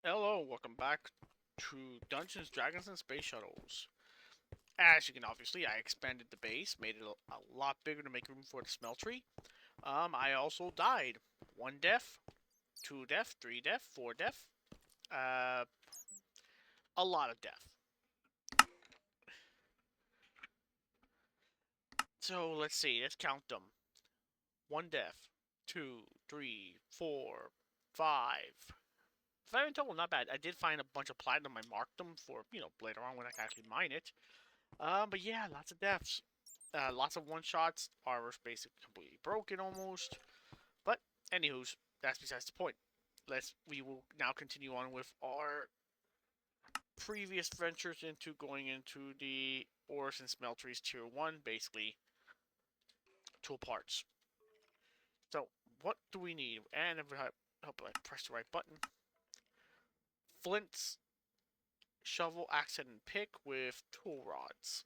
Hello, welcome back to Dungeons, Dragons, and Space Shuttles. As you can obviously, I expanded the base, made it a lot bigger to make room for the Smeltery. I also died. 1 death, 2 death, 3 death, 4 death. Uh, a lot of death. So let's see, let's count them. 1 death, 2, 3, 4, 5. 5 in total, not bad. I did find a bunch of platinum. I marked them for, later on when I can actually mine it. But yeah, lots of deaths. Lots of one-shots. Armor's basically completely broken almost. But, anywho's, that's besides the point. We will now continue on with our previous ventures into going into the ores and smelteries tier 1, basically tool parts. So, what do we need? And if I hope I press the right button. Flints, shovel, axe, and pick with tool rods.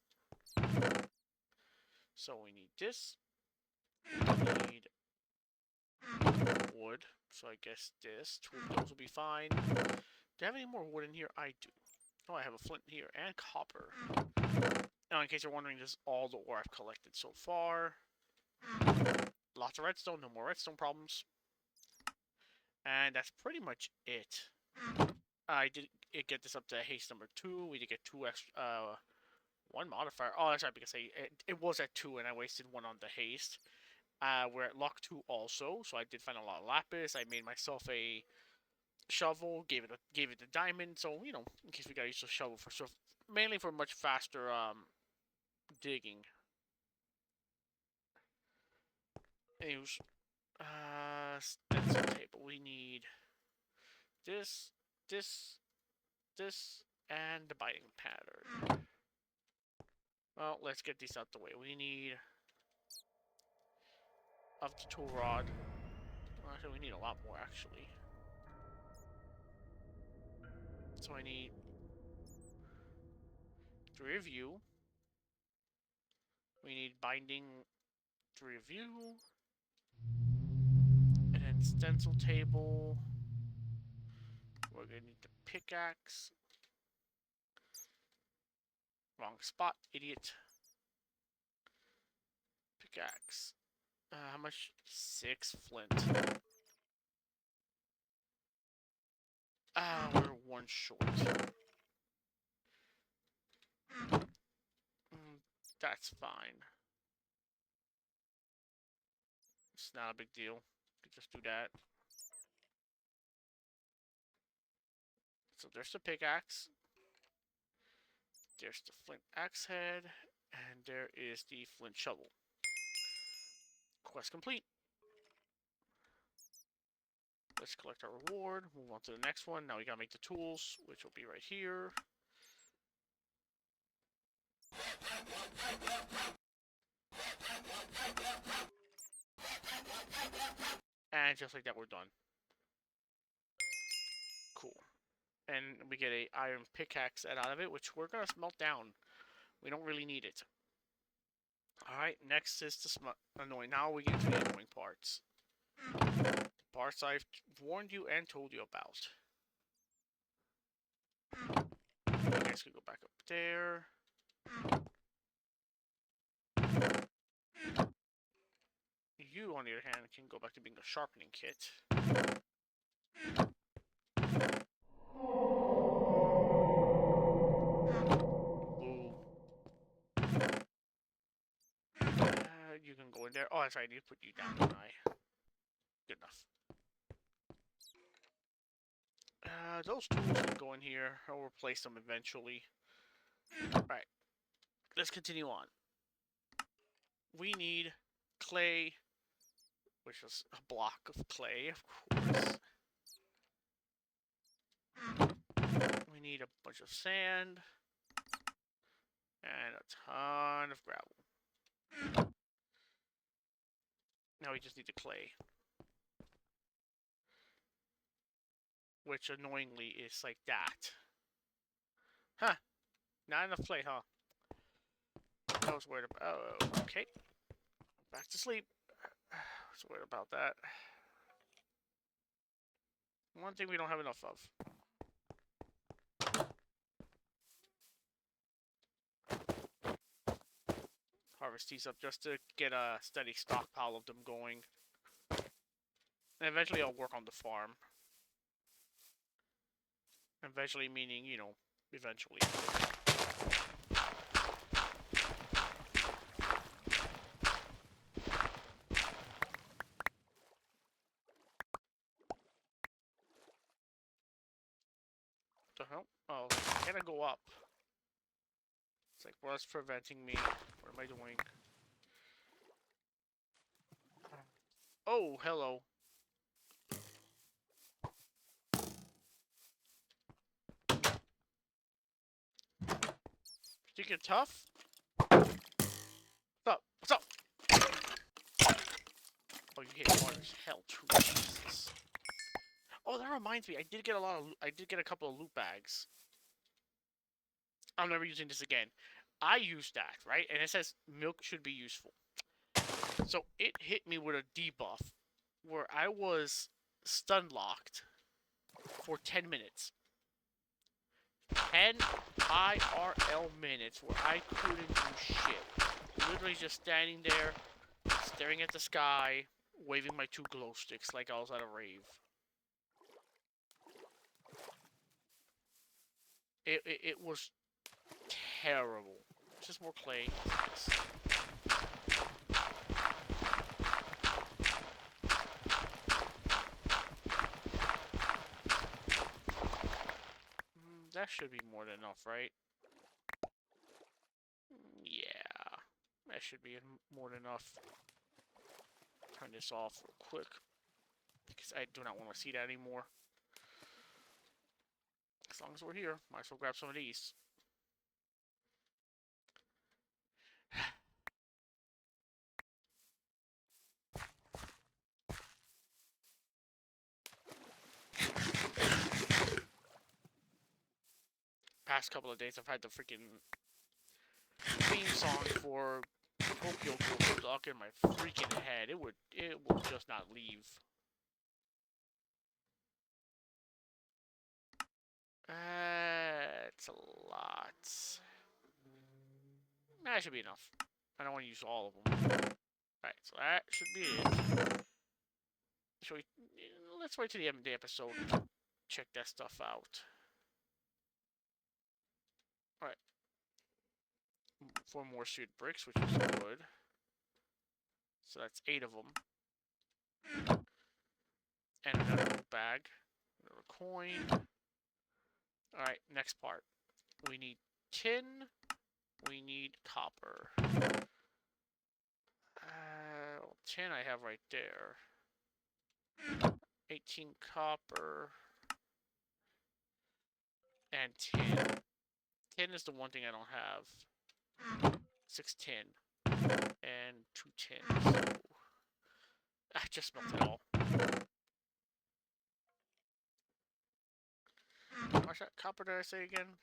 So we need this. We need wood, so I guess this. Two of those will be fine. Do I have any more wood in here? I do. Oh, I have a flint here and copper. Now, in case you're wondering, this is all the ore I've collected so far. Lots of redstone, no more redstone problems. And that's pretty much it. I did get this up to haste number 2. We did get 2 extra, 1 modifier. Oh, that's right, because it was at 2 and I wasted 1 on the haste. We're at luck 2 also, so I did find a lot of lapis. I made myself a shovel, gave it the diamond, so in case we gotta use a shovel for stuff, mainly for much faster digging. Anyways, stencil table. We need this, this, this, and the biting pattern. Well, let's get these out the way. We need of the tool rod. Well, actually, we need a lot more actually. So I need 3 of you. We need binding 3 of you. And then stencil table. We're gonna need the pickaxe. Wrong spot, idiot. Pickaxe. How much? 6 flint. We're 1 short. That's fine. It's not a big deal. We can just do that. So there's the pickaxe. There's the flint axe head. And there is the flint shovel. Quest complete. Let's collect our reward. Move on to the next one. Now we gotta make the tools, which will be right here. And just like that, we're done. Cool. And we get a iron pickaxe out of it, which we're gonna smelt down. We don't really need it. Alright, next is the annoying. Now we get to the annoying parts. The parts I've warned you and told you about. You guys could go back up there. You, on the other hand, can go back to being a sharpening kit. Ooh. You can go in there. Oh, that's right. I need to put you down, don't I? Good enough. Those tools can go in here. I'll replace them eventually. Alright. Let's continue on. We need clay, which is a block of clay, of course. We need a bunch of sand. And a ton of gravel. Now we just need the clay. Which annoyingly is like that. Huh. Not enough clay, huh? I was worried about. Oh, okay. Back to sleep. I was worried about that. One thing we don't have enough of. harvest these up just to get a steady stockpile of them going. And eventually I'll work on the farm. Eventually meaning, you know, eventually. What the hell? Oh, can I go up? It's like, what's preventing me? What am I doing? Oh, hello. Think you're tough? What's up? What's up? Oh, you hit hard as hell too. Jesus. Oh, that reminds me. I did get a couple of loot bags. I'm never using this again. I used that, right? And it says milk should be useful. So it hit me with a debuff where I was stun locked for 10 minutes. 10 IRL minutes where I couldn't do shit. Literally just standing there, staring at the sky, waving my 2 glow sticks like I was at a rave. It was terrible. Just more clay. Yes. That should be more than enough, right? Yeah. That should be more than enough. Turn this off real quick. Because I do not want to see that anymore. As long as we're here, might as well grab some of these. Past couple of days, I've had the freaking theme song for Tokyo Ghoul stuck in my freaking head. It will just not leave. It's a lot. That should be enough. I don't want to use all of them. Alright, so that should be it. Let's wait till the end of the episode to check that stuff out. Alright. 4 more seared bricks, which is good. So that's 8 of them. And another bag. Another coin. Alright, next part. We need tin. We need copper. Tin I have right there. 18 copper. And tin. Tin is the one thing I don't have. 6 tin. And 2 tin. So I just smelted it all. How much copper did I say again?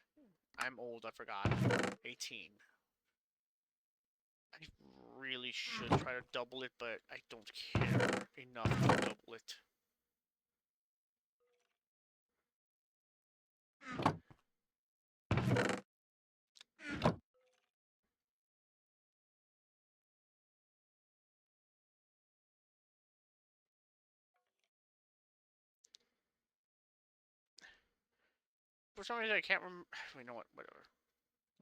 I'm old, I forgot. 18. I really should try to double it, but I don't care enough to double it. For some reason I can't remember. You know what? Whatever.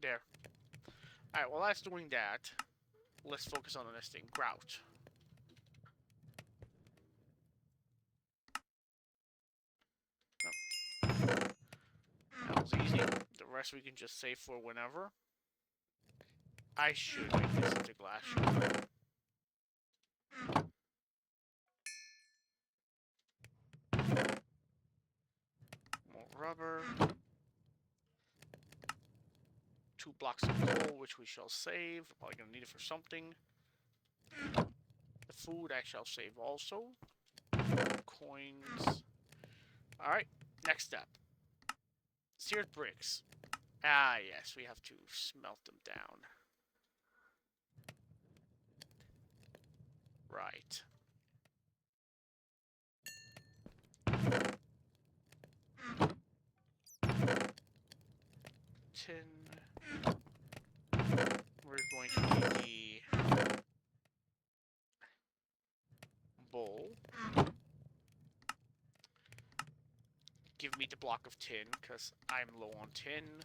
There. Alright, while that's doing that, let's focus on the next thing. Grout. That was easy. The rest we can just save for whenever. I should make this into glass shard. More rubber. 2 blocks of coal, which we shall save. We're probably going to need it for something. The food I shall save also. Coins. Alright, next step. Seared bricks. Ah, yes, we have to smelt them down. Right. Tin. We're going to need the bowl. Give me the block of tin, because I'm low on tin.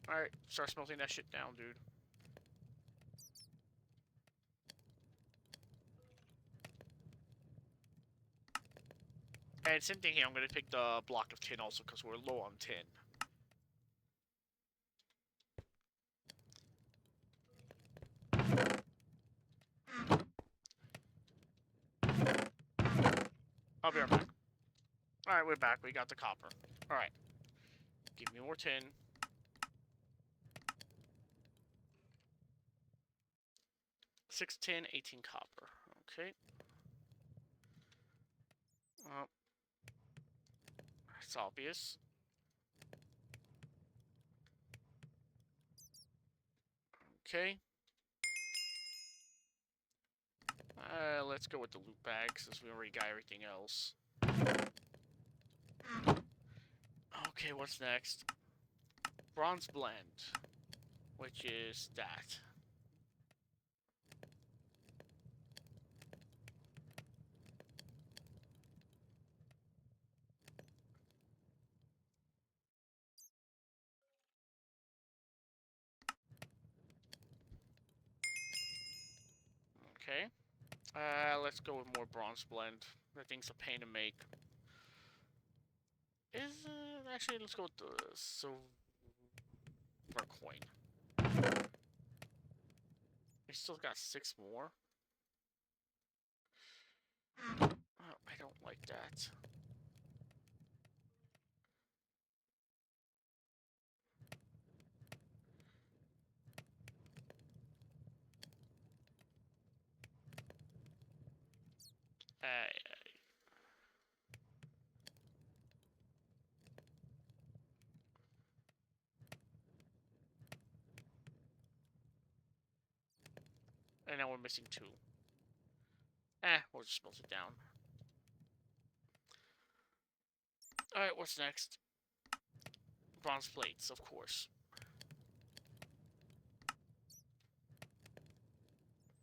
Alright, start smelting that shit down, dude. And same thing here, I'm gonna pick the block of tin also, because we're low on tin. I'll be right back. Alright, we're back. We got the copper. Alright. Give me more tin. Six tin, 18 copper. Okay. It's obvious. Okay. Let's go with the loot bag, since we already got everything else. Okay, what's next? Bronze blend, which is that. Okay. Let's go with more bronze blend. That thing's a pain to make. Actually, let's go with the silver coin. We still got 6 more. Oh, I don't like that. And now we're missing 2. We'll just melt it down. Alright, what's next? Bronze plates, of course.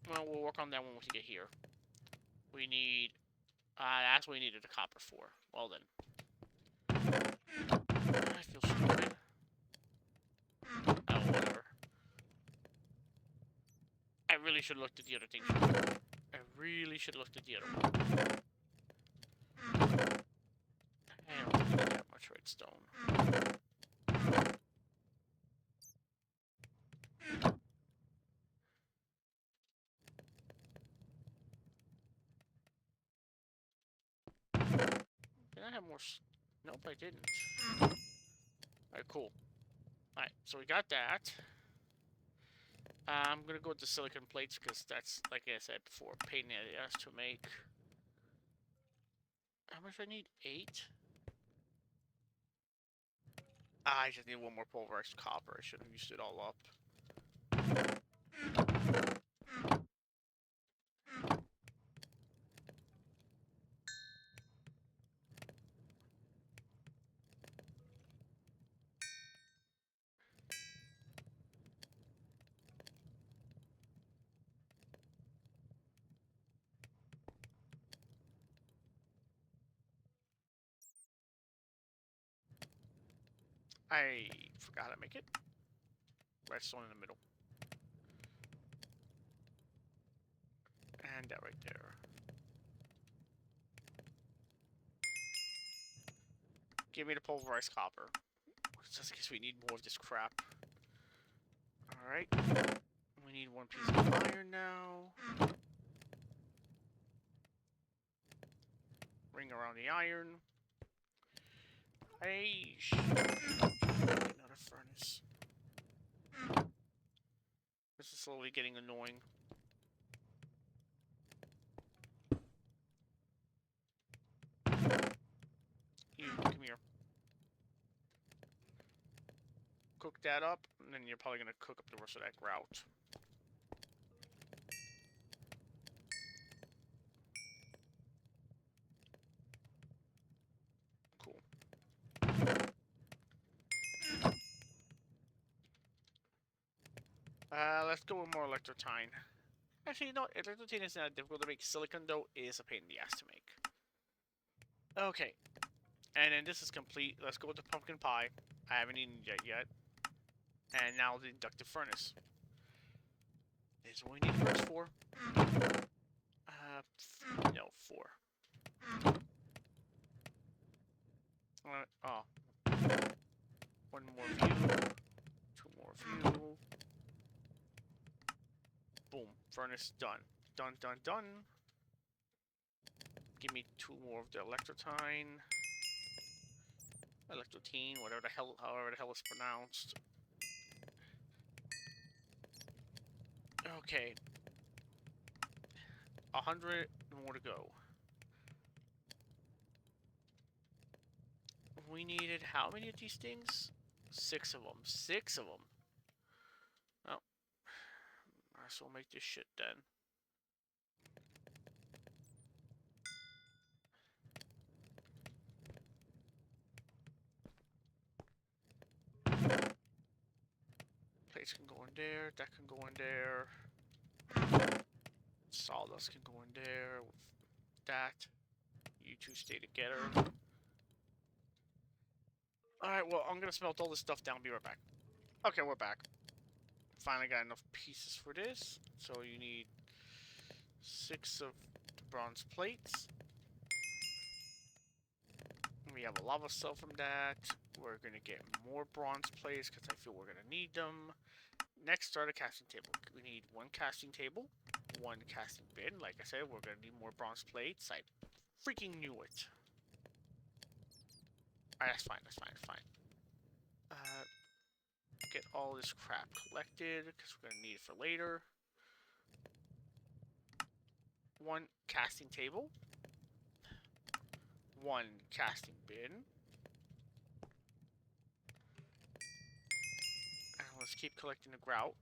Well, we'll work on that when we get here. We need... that's what we needed the copper for. Well then. I feel stupid. Oh, whatever. I really should have looked at the other thing. I really should have looked at the other one. I don't need that much redstone. Did I have more? Nope, I didn't. Alright, cool. Alright, so we got that. I'm gonna go with the silicon plates because that's, like I said before, pain in the ass to make. How much I need? 8? I just need 1 more pulverized copper. I should have used it all up. I forgot how to make it. Redstone in the middle. And that right there. Give me the pulverized copper. Just in case we need more of this crap. Alright. We need 1 piece of iron now. Ring around the iron. Another furnace. This is slowly getting annoying. You, come here. Cook that up, and then you're probably gonna cook up the rest of that grout. Cool. Let's go with more electrotine. Actually, no, electrotine is not difficult to make. Silicon, though, is a pain in the ass to make. Okay. And then this is complete. Let's go with the pumpkin pie. I haven't eaten it yet. And now the inductive furnace. This is what we need bricks for. No, 4. Oh. 1 more view. 2 more view. Boom. Furnace done. Done, done, done. Give me 2 more of the electrotine. Electrotine, whatever the hell, however the hell it's pronounced. Okay. 100 more to go. We needed how many of these things? 6 of them. 6 of them. Oh. Might as well make this shit then. Plates can go in there. That can go in there. Sawdust can go in there. With that. You two stay together. Alright, well, I'm gonna smelt all this stuff down. Be right back. Okay, we're back. Finally got enough pieces for this. So you need 6 of the bronze plates. We have a lava cell from that. We're gonna get more bronze plates because I feel we're gonna need them. Next, start a casting table. We need 1 casting table, 1 casting bin. Like I said, we're gonna need more bronze plates. I freaking knew it. Alright, that's fine, that's fine, that's fine. Get all this crap collected, because we're going to need it for later. 1 casting table. 1 casting bin. And let's keep collecting the grout.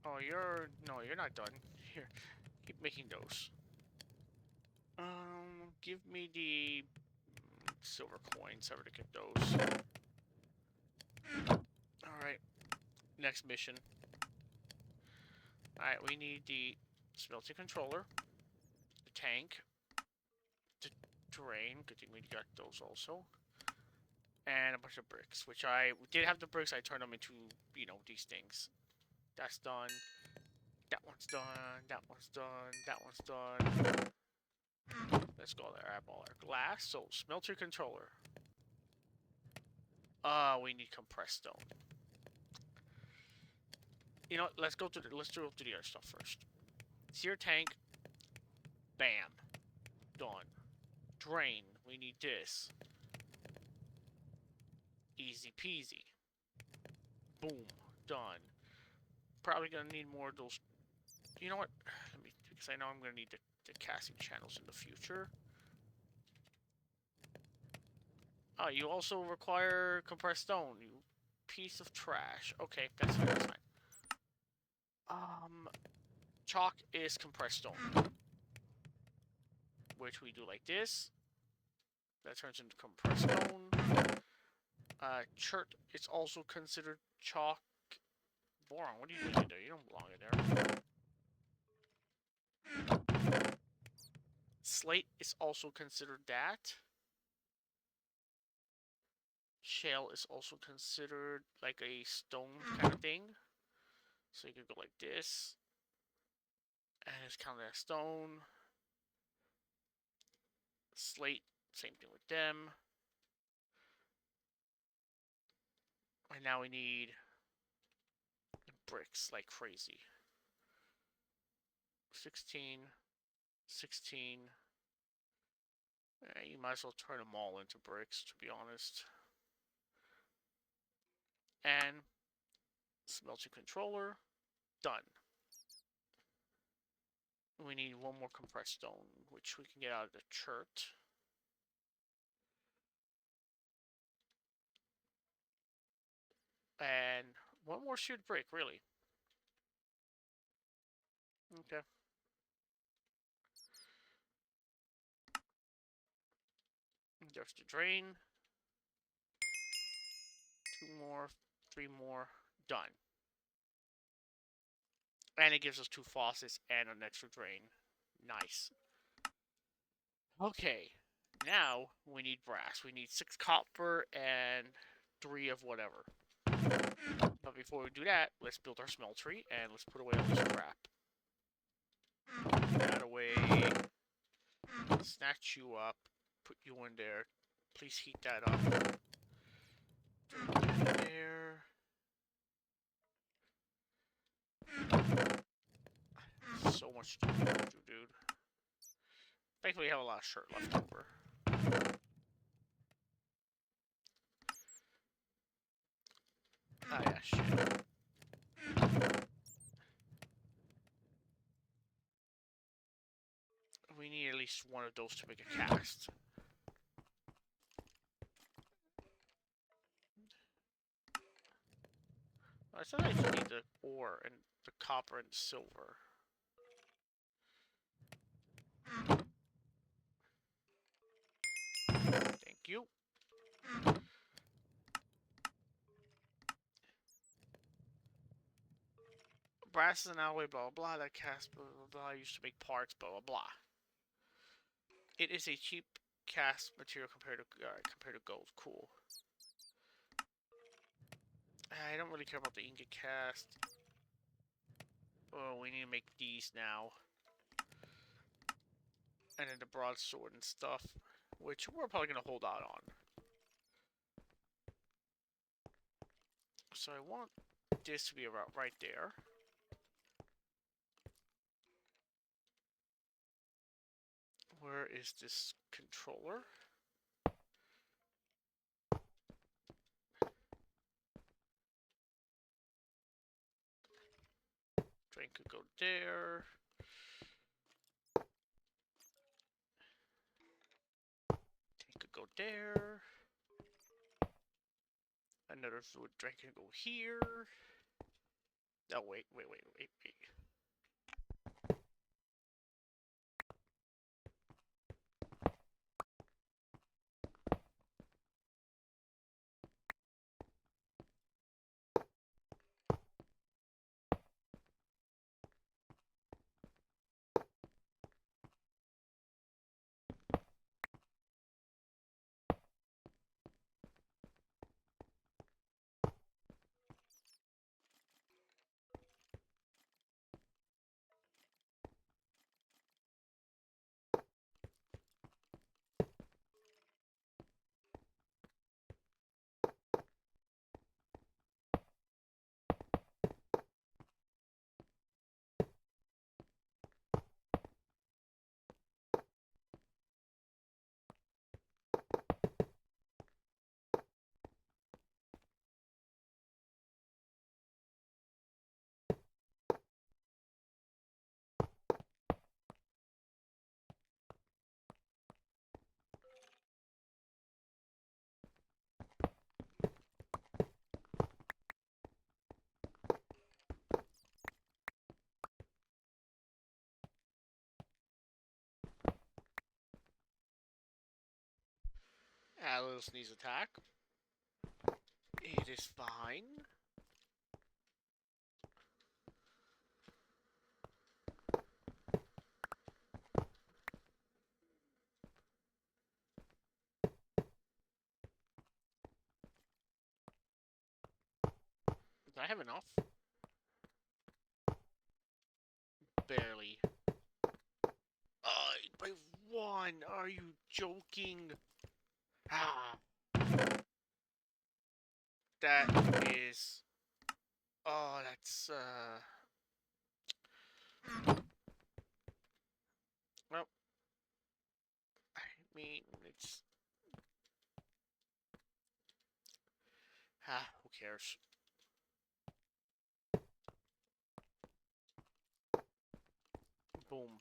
Oh, no, you're not done. Here, keep making those. Give me the silver coins. I'm gonna get those. Alright, next mission. Alright, we need the smelting controller, the tank, the terrain. Good thing we got those also. And a bunch of bricks, which I did have the bricks. I turned them into, you know, these things. That's done. That one's done. That one's done. That one's done. Let's go there. I have all our glass. So, smelter controller. We need compressed stone. You know, let's go to the other stuff first. Sear tank. Bam. Done. Drain. We need this. Easy peasy. Boom. Done. Probably gonna need more of those. You know what? Let me, because I know I'm gonna need the casting channels in the future. Oh, you also require compressed stone. You piece of trash. Okay, that's fine. That's fine. Chalk is compressed stone, which we do like this. That turns into compressed stone. Chert is also considered chalk. Boron, what are you doing in there? You don't belong in there. Slate is also considered that. Shale is also considered like a stone kind of thing. So you can go like this. And it's counted as stone. Slate, same thing with them. And now we need bricks like crazy. 16. 16. You might as well turn them all into bricks, to be honest. And smelting controller. Done. We need 1 more compressed stone, which we can get out of the chert. And 1 more sheared brick, really. Okay. There's the drain. 2 more, 3 more. Done. And it gives us 2 faucets and an extra drain. Nice. Okay. Now, we need brass. We need 6 copper and 3 of whatever. But before we do that, let's build our smeltery and let's put away all this crap. Put that away. Snatch you up. Put you in there. Please heat that up. There. So much to do, dude. Thankfully, we have a lot of shirt left over. Ah, yeah, shit. We need at least one of those to make a cast. I said I just need the ore and the copper and the silver. Thank you. Brass is an alloy, blah, blah, blah. That cast, blah, blah, blah. I used to make parts, blah, blah, blah. It is a cheap cast material compared to gold. Cool. I don't really care about the ingot cast. Oh, we need to make these now. And then the broadsword and stuff, which we're probably going to hold out on. So I want this to be about right there. Where is this controller? Drain could go there. Tank could go there. Another fluid drain can go here. Oh, wait. A little sneeze attack. It is fine. Do I have enough? Barely. By 1. Are you joking? Ah. That is... Oh, that's, Well, I mean, it's... who cares? Boom.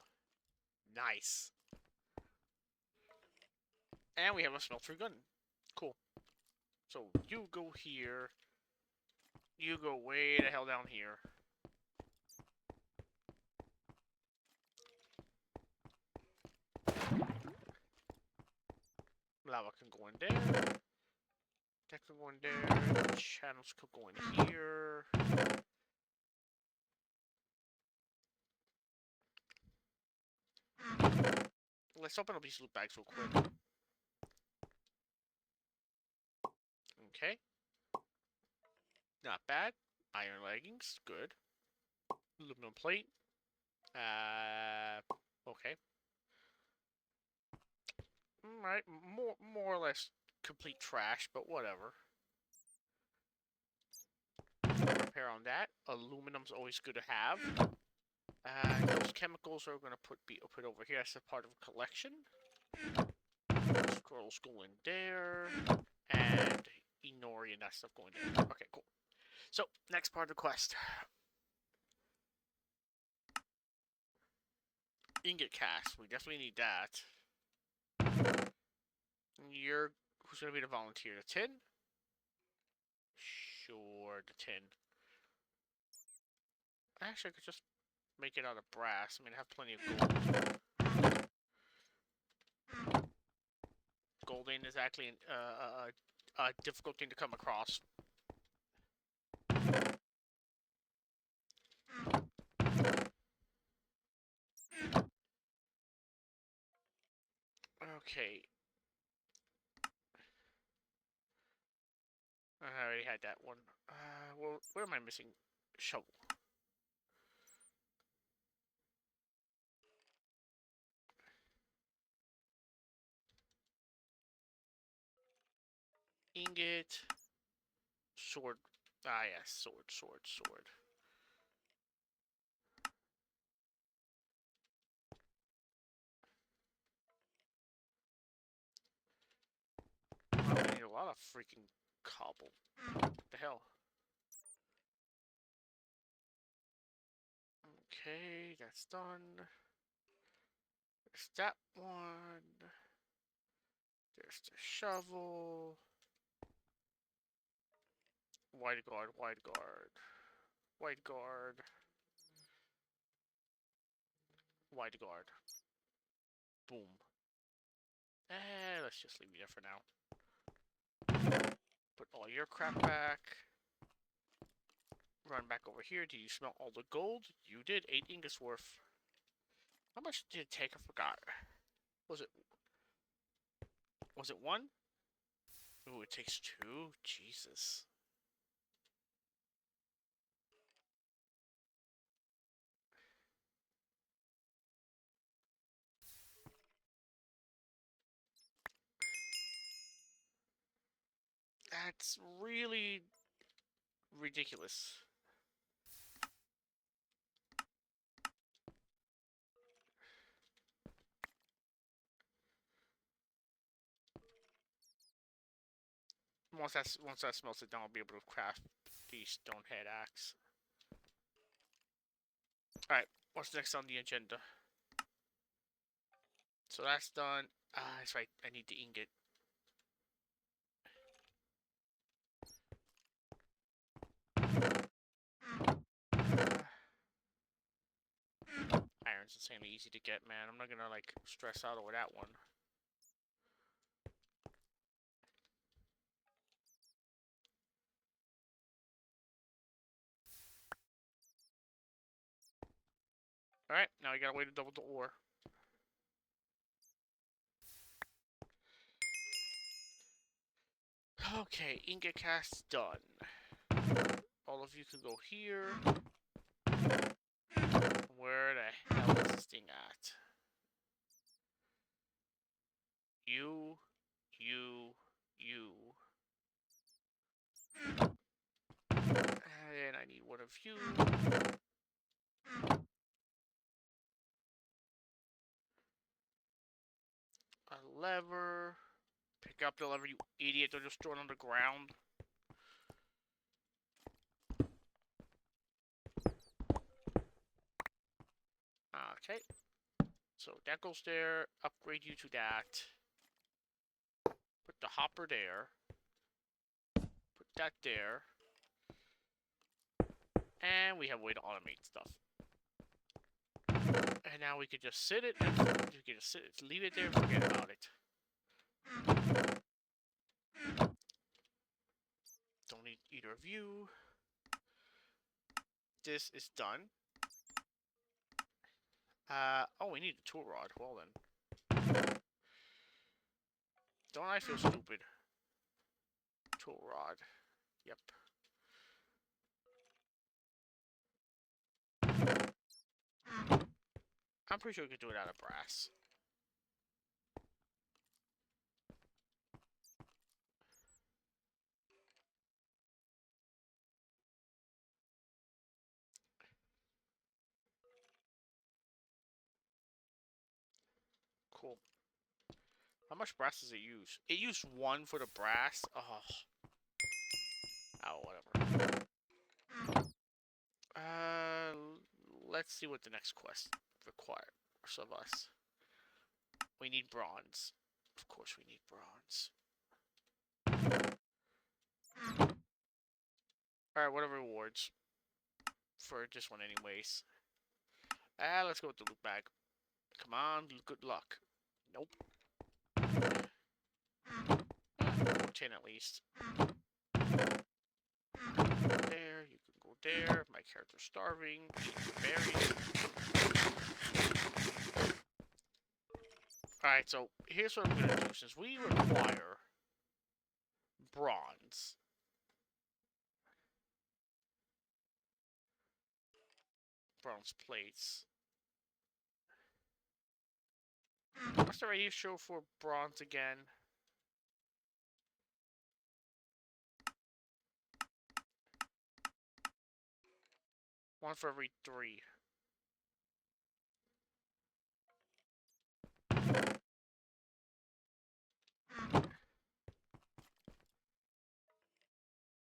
Nice. And we have a smeltery gun. Cool. So, you go here. You go way the hell down here. Lava can go in there. That can go in there. Channels could go in here. Let's open up these loot bags real quick. Okay. Not bad. Iron leggings, good. Aluminum plate. Okay. Alright, more or less complete trash, but whatever. Repair on that. Aluminum's always good to have. Those chemicals are gonna be put over here as a part of a collection. Scrolls go in there, and Inori and that stuff go in there. Okay, cool. So next part of the quest. Ingot cast. We definitely need that. Who's gonna be the volunteer? The tin? Sure, the tin. Actually, I could just make it out of brass. I mean, I have plenty of gold. Gold ain't exactly a difficult thing to come across. Okay. I already had that one. Well, where am I missing? Shovel. Ingot. Sword. Ah, yes. Sword. Wow, I need a lot of freaking cobble. What the hell? Okay, that's done. There's that one. There's the shovel. Wide guard. Boom. Let's just leave you there for now. Put all your crap back. Run back over here. Did you smell all the gold? You did. 8 ingots worth. How much did it take? I forgot. Was it 1? Ooh, it takes 2? Jesus. That's really ridiculous. Once that smelts it down, I'll be able to craft the stone head axe. Alright, what's next on the agenda? So that's done. That's right, I need the ingot. Iron's insanely easy to get, man. I'm not gonna, like, stress out over that one. Alright, now we gotta wait to double the ore. Okay, ingot cast done. All of you can go here. Where the hell is this thing at? You. And I need one of you. A lever. Pick up the lever, you idiot. Don't just throw it on the ground. Okay. So that goes there. Upgrade you to that. Put the hopper there. Put that there. And we have a way to automate stuff. And now we could just sit it. We could just leave it there and forget about it. either of you. This is done. Oh, we need a tool rod. Well then. Don't I feel stupid? Tool rod. Yep. I'm pretty sure we could do it out of brass. Cool. How much brass does it use? It used 1 for the brass. Oh. Oh, whatever. Let's see what the next quest requires of us. We need bronze. Of course we need bronze. Alright, what are rewards? For this one anyways. Let's go with the loot bag. Come on, good luck. Nope. 10 at least. There, you can go there. My character's starving. Berries. Alright, so here's what I'm gonna do. Since we require bronze. Bronze plates. What's the ratio for bronze again? One for every 3.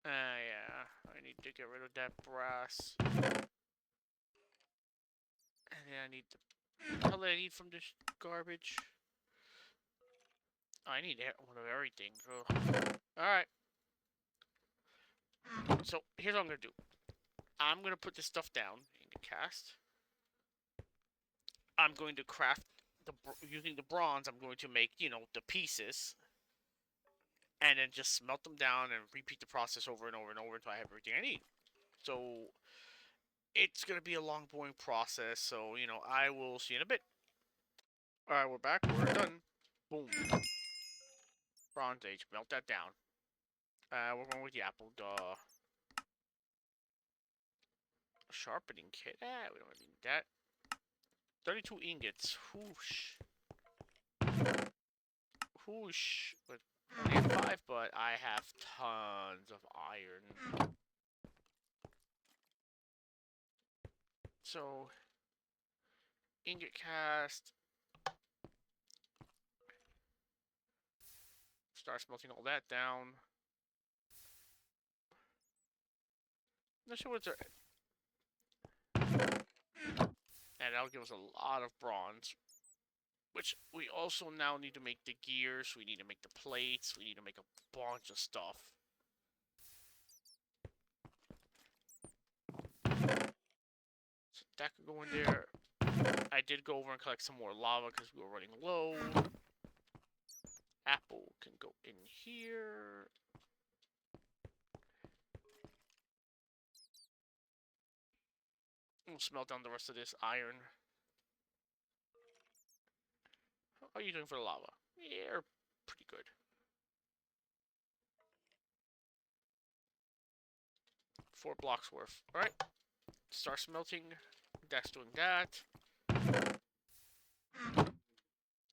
Yeah. I need to get rid of that brass. And then I need the hell did I need from this garbage? I need one of everything. Alright. So, here's what I'm gonna do. I'm gonna put this stuff down in the cast. I'm going to craft using the bronze. I'm going to make, you know, the pieces, and then just smelt them down and repeat the process over and over and over until I have everything I need. So it's gonna be a long, boring process. So you know, I will see you in a bit. All right, we're back. We're done. Boom. Bronze Age. Melt that down. We're going with the apple. Duh. Sharpening kit. We don't need that. 32 ingots. Whoosh. Whoosh. But only have 5, but I have tons of iron. So, ingot cast. Start smelting all that down. Not sure what's there. And that'll give us a lot of bronze. Which we also now need to make the gears, we need to make the plates, we need to make a bunch of stuff. So that could go in there. I did go over and collect some more lava because we were running low. Apple can go in here. We'll smelt down the rest of this iron. How are you doing for the lava? Yeah, pretty good. Four blocks worth. Alright. Start smelting. That's doing that.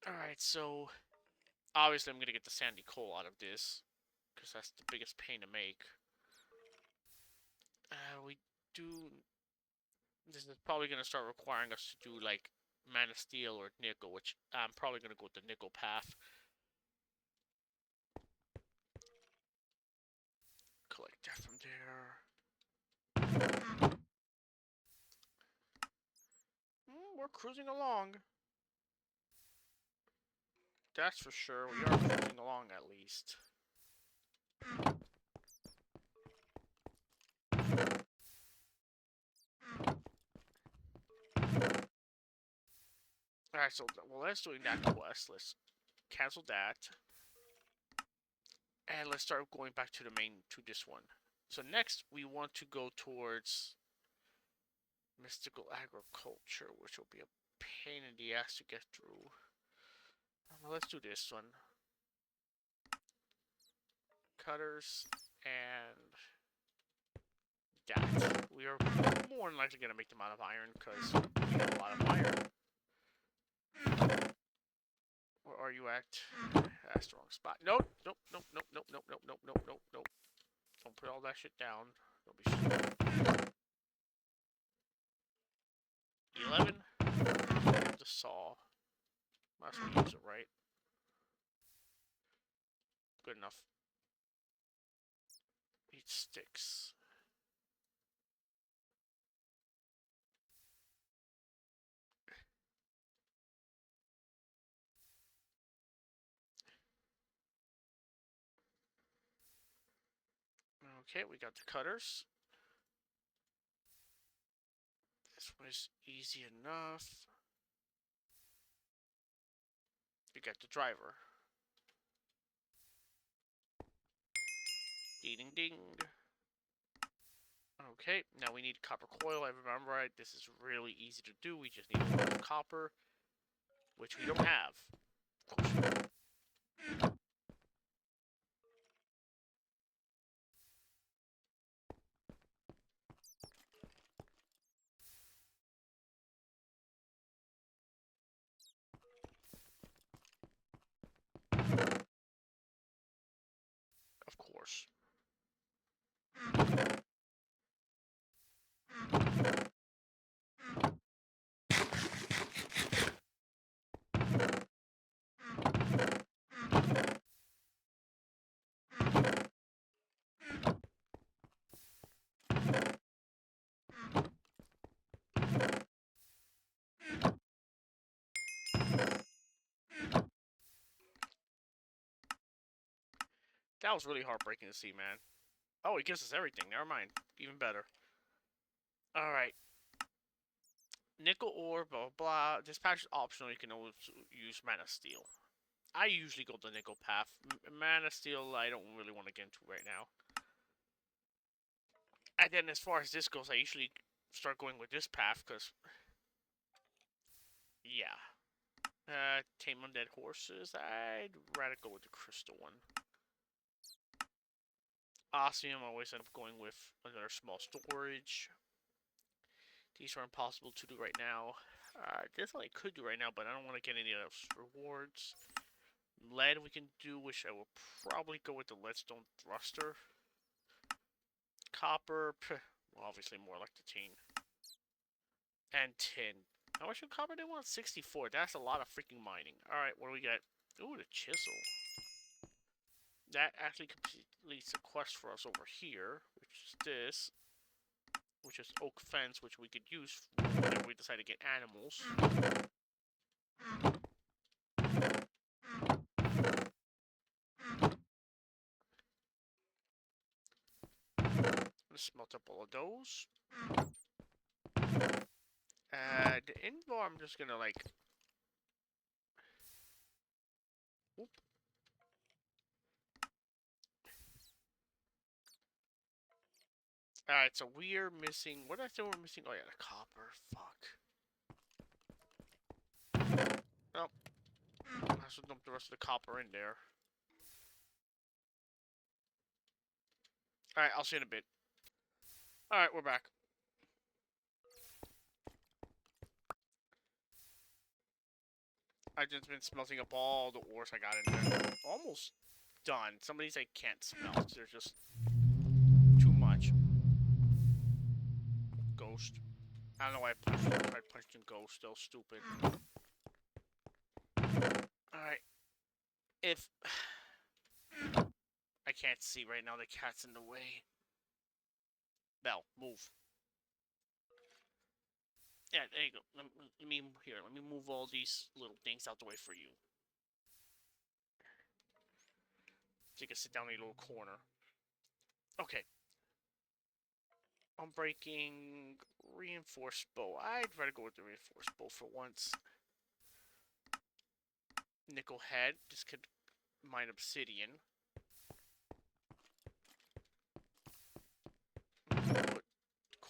Alright, so obviously I'm gonna get the sandy coal out of this, because that's the biggest pain to make. We do... This is probably gonna start requiring us to do, like, Man of Steel or nickel, which I'm probably gonna go with the nickel path. Collect that from there. We're cruising along. That's for sure. We are cruising along at least. Alright, so well, let's doing that quest. Let's cancel that. And let's start going back to the main, to this one. So next, we want to go towards mystical agriculture, which will be a pain in the ass to get through. Let's do this one. Cutters and that. We are more than likely going to make them out of iron because we have a lot of iron. Where are you at? That's the wrong spot. Nope, nope, nope, nope, nope, nope, nope, nope, nope, nope, nope. Don't put all that shit down. Don't be stupid. 11. The saw. Might as well use it, right? Good enough. Need sticks. Okay, we got the cutters. This one is easy enough. We got the driver. Ding ding ding. Okay, now we need copper coil. I remember right. This is really easy to do. We just need a lot of copper, which we don't have. Of course. Of course. That was really heartbreaking to see, man. Oh, he gives us everything. Never mind. Even better. Alright. Nickel ore, blah, blah, blah. Dispatch is optional. You can always use mana steel. I usually go the nickel path. Mana steel, I don't really want to get into right now. And then as far as this goes, I usually start going with this path, because... Yeah. Tame undead horses. I'd rather go with the crystal one. Osmium, I always end up going with another small storage. These are impossible to do right now. This one I could do right now, but I don't want to get any of those rewards. Lead we can do, which I will probably go with the leadstone thruster. Copper, well, obviously more like the tin. And tin. How much of copper do we want? 64. That's a lot of freaking mining. Alright, what do we get? Ooh, the chisel. That actually completes a quest for us over here, which is this. Which is oak fence, which we could use whenever we decide to get animals. Let's smelt up all of those. The invar, I'm just gonna like... Oop. Alright, so we're missing... What did I say we're missing? Oh yeah, the copper. Fuck. Well, I should dump the rest of the copper in there. Alright, I'll see you in a bit. Alright, we're back. I've just been smelting up all the ores I got in there. Almost done. Some of these I can't smelt. They're just too much. Ghost. I don't know why I punched in Ghost. Still stupid. Alright. If... I can't see right now. The cat's in the way. Bell, move. Yeah, there you go. Let me move all these little things out the way for you. So you can sit down in a little corner. Okay. Unbreaking, reinforced bow. I'd rather go with the reinforced bow for once. Nickel head. This could mine obsidian.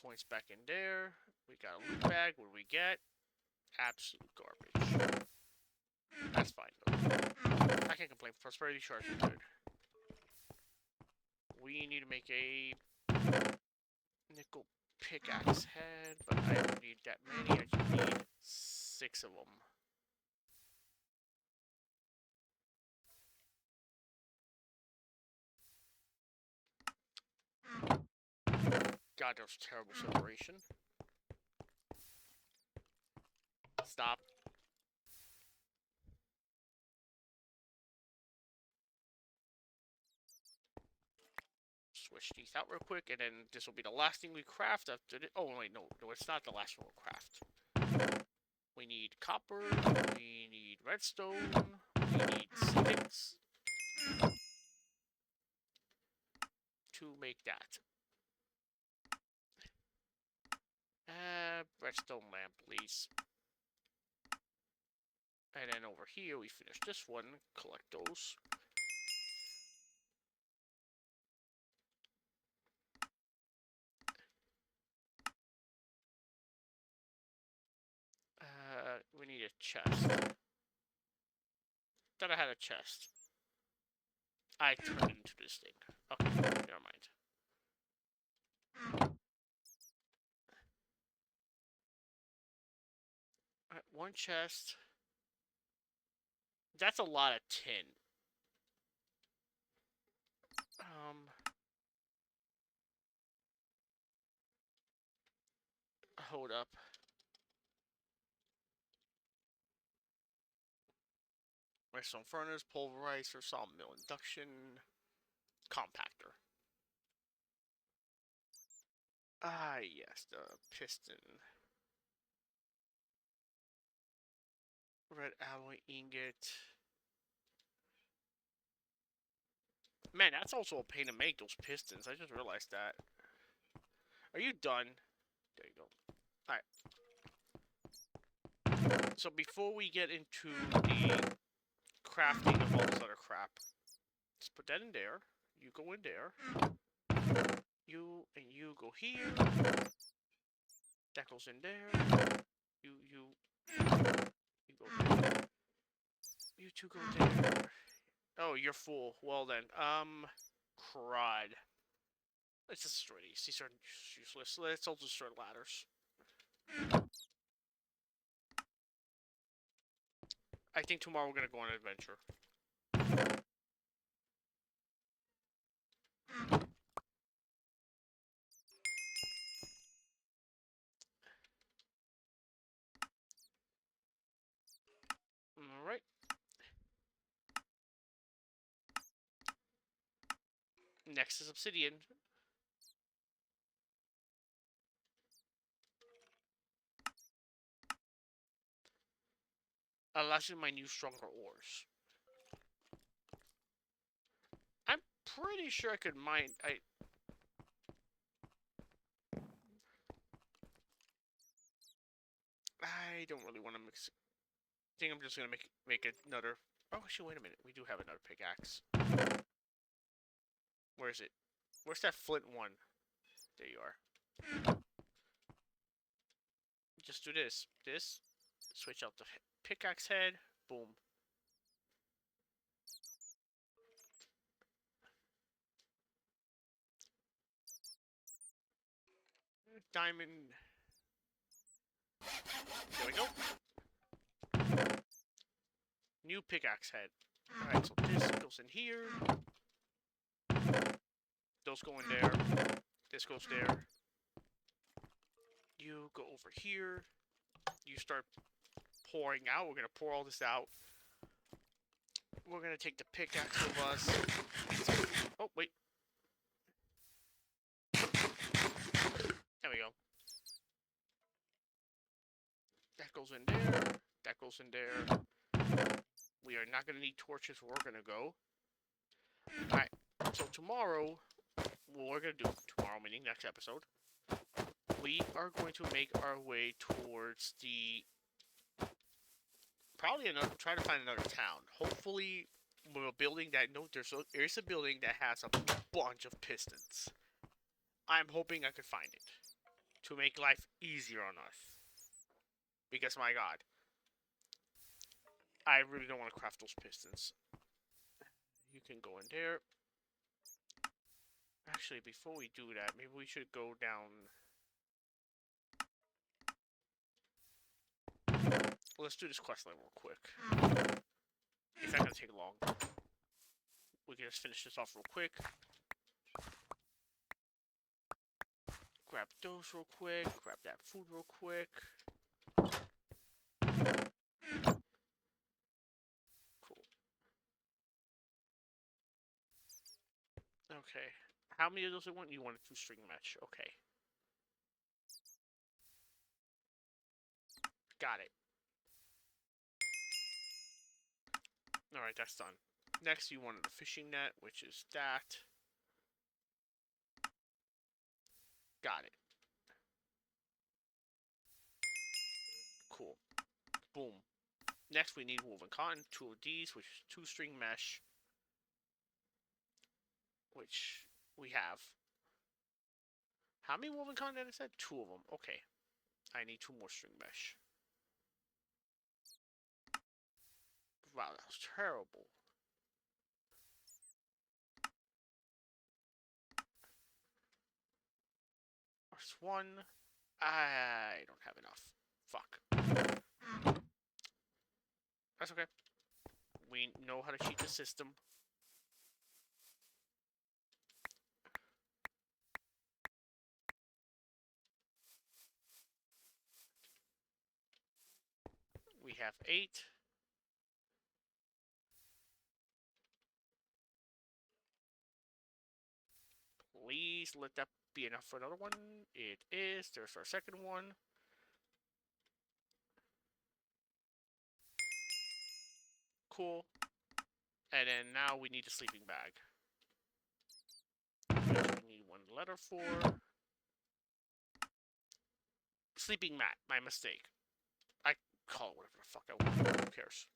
coins back in there. We got a loot bag. What do we get? Absolute garbage. That's fine, though. I can't complain. Prosperity shards are good. We need to make a nickel pickaxe head, but I don't need that many. I just need 6 of them. God, there's terrible separation. Stop. Switch these out real quick, and then this will be the last thing we craft after this. Oh, wait, no, it's not the last one we'll craft. We need copper, we need redstone, we need sticks to make that. Redstone lamp, please. And then over here, we finish this one, collect those. We need a chest. Thought I had a chest. I turned it into this thing. Okay, never mind. Alright, one chest. That's a lot of tin. Hold up. Redstone furnace, pulverizer, sawmill, induction, compactor. Ah, yes, the piston. Red alloy ingot. Man, that's also a pain to make, those pistons. I just realized that. Are you done? There you go. Alright. So before we get into the crafting of all this other crap, let's put that in there. You go in there. You and you go here. That goes in there. You go there. You two go there. Oh, you're full. Well then, crud. Let's just destroy these. These are useless. Let's also destroy ladders. I think tomorrow we're gonna go on an adventure. Alright. Next is obsidian. Unless in my new stronger ores. I'm pretty sure I could mine. I don't really want to mix. I think I'm just gonna make another. Oh, actually, wait a minute. We do have another pickaxe. Where is it? Where's that flint one? There you are. Just do this. This. Switch out the pickaxe head. Boom. Diamond. There we go. New pickaxe head. Alright, so this goes in here. Those go in there. This goes there. You go over here. You start pouring out. We're going to pour all this out. We're going to take the pickaxe with us. Oh, wait. There we go. That goes in there. That goes in there. We are not going to need torches where we're going to go. Alright. So tomorrow, what we're going to do, tomorrow meaning next episode, we are going to make our way towards the, probably try to find another town. Hopefully, we're a building that, there's a building that has a bunch of pistons. I'm hoping I could find it. to make life easier on us. Because, my god, I really don't want to craft those pistons. You can go in there. Actually, before we do that, maybe we should go down... Well, let's do this quest line real quick. It's not gonna take long. We can just finish this off real quick. Grab those real quick. Grab that food real quick. Cool. Okay. How many of those you want? You want a 2-string mesh. Okay. Got it. Alright, that's done. Next, you wanted a fishing net, which is that. Got it. Cool. Boom. Next, we need woven cotton, 2 of these, which is 2-string mesh, which we have. How many woven cotton did I say? 2 of them. Okay. I need 2 more string mesh. Wow, that was terrible. There's 1. I don't have enough. Fuck. That's okay. We know how to cheat the system. We have 8. Please let that be enough for another one. It is. There's our second one. Cool. And then now we need a sleeping bag. Which we need 1 letter for. Sleeping mat. My mistake. I call it whatever the fuck I want. Who cares?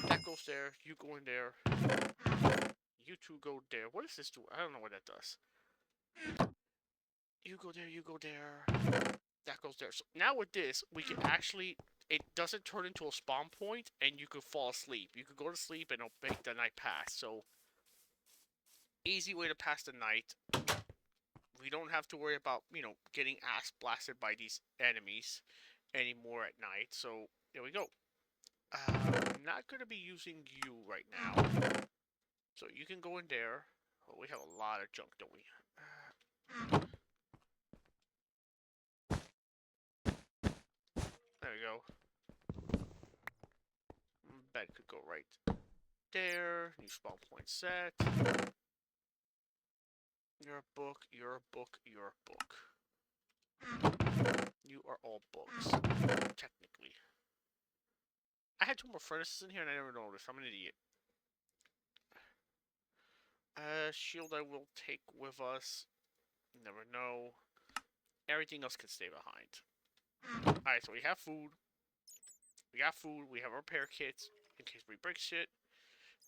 That goes there. You go in there. You 2 go there. What does this do? I don't know what that does. You go there. You go there. That goes there. So now with this, we can actually... It doesn't turn into a spawn point, and you could fall asleep. You could go to sleep, and it'll make the night pass. So, easy way to pass the night. We don't have to worry about, you know, getting ass blasted by these enemies anymore at night. So, there we go. I'm not going to be using you right now. So, you can go in there. Oh, we have a lot of junk, don't we? There we go. Bed could go right there. New spawn point set. You're a book, you're a book, you're a book. You are all books. Technically. I had 2 more furnaces in here and I never noticed. I'm an idiot. Shield I will take with us. Never know. Everything else can stay behind. Alright, so we have food. We got food. We have our repair kits in case we break shit.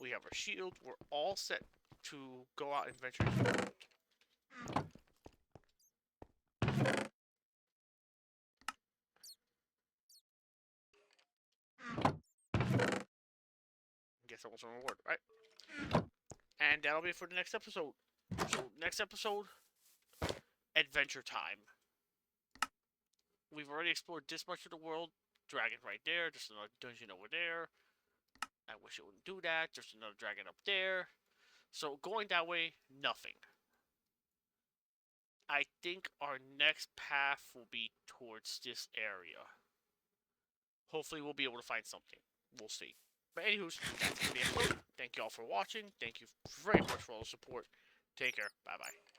We have our shield. We're all set to go out and venture into the world. Guess that was a reward, right? And that'll be it for the next episode. So, next episode, adventure time. We've already explored this much of the world. Dragon right there. There's another dungeon over there. I wish it wouldn't do that. There's another dragon up there. So, going that way, nothing. I think our next path will be towards this area. Hopefully, we'll be able to find something. We'll see. But anywho, that's the episode. Thank you all for watching. Thank you very much for all the support. Take care. Bye-bye.